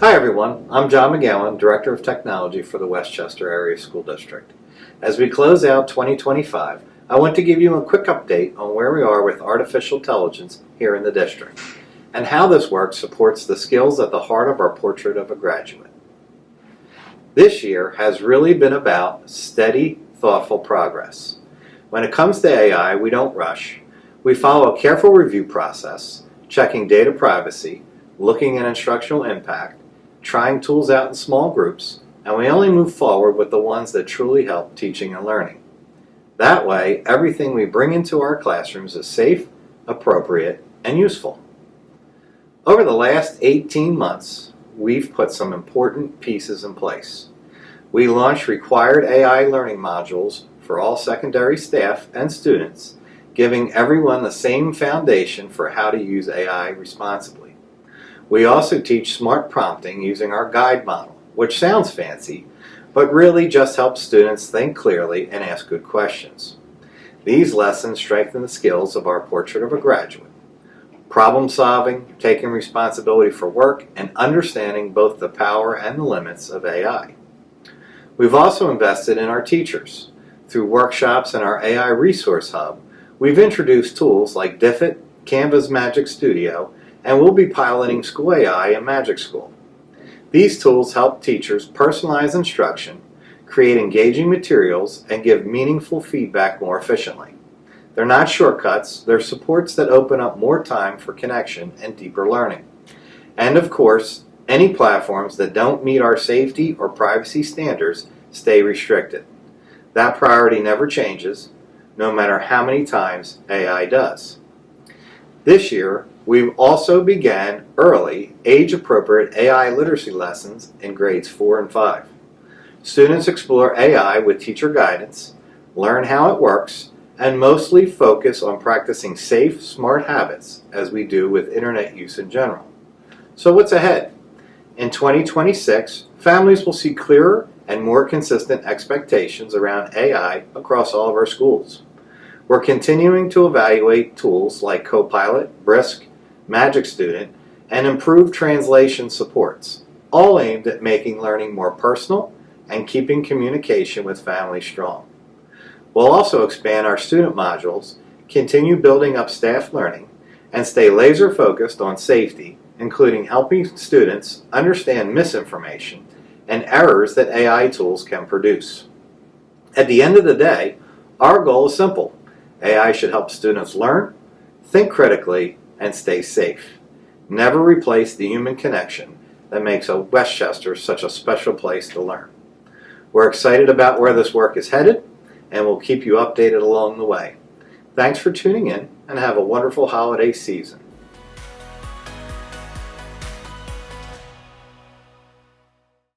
Hi everyone, I'm John McGowan, Director of Technology for the Westchester Area School District. As we close out 2025, I want to give you a quick update on where we are with artificial intelligence here in the district, and how this work supports the skills at the heart of our portrait of a graduate. This year has really been about steady, thoughtful progress. When it comes to AI, we don't rush. We follow a careful review process, checking data privacy, looking at instructional impact, trying tools out in small groups, and we only move forward with the ones that truly help teaching and learning. That way, everything we bring into our classrooms is safe, appropriate, and useful. Over the last 18 months, we've put some important pieces in place. We launched required AI learning modules for all secondary staff and students, giving everyone the same foundation for how to use AI responsibly. We also teach smart prompting using our guide model, which sounds fancy, but really just helps students think clearly and ask good questions. These lessons strengthen the skills of our portrait of a graduate: problem solving, taking responsibility for work, and understanding both the power and the limits of AI. We've also invested in our teachers. Through workshops and our AI Resource Hub, we've introduced tools like Diffit, Canva's Magic Studio, and we'll be piloting School AI in Magic School. These tools help teachers personalize instruction, create engaging materials, and give meaningful feedback more efficiently. They're not shortcuts, they're supports that open up more time for connection and deeper learning. And of course, any platforms that don't meet our safety or privacy standards stay restricted. That priority never changes, no matter how many times AI does. This year, we've also began early, age-appropriate AI literacy lessons in grades 4 and 5. Students explore AI with teacher guidance, learn how it works, and mostly focus on practicing safe, smart habits as we do with internet use in general. So what's ahead? In 2026, families will see clearer and more consistent expectations around AI across all of our schools. We're continuing to evaluate tools like Copilot, Brisk, Magic Student, and improved translation supports, all aimed at making learning more personal and keeping communication with families strong. We'll also expand our student modules, continue building up staff learning, and stay laser focused on safety, including helping students understand misinformation and errors that AI tools can produce. At the end of the day, our goal is simple. AI should help students learn, think critically, and stay safe. Never replace the human connection that makes a Westchester such a special place to learn. We're excited about where this work is headed, and we'll keep you updated along the way. Thanks for tuning in, and have a wonderful holiday season.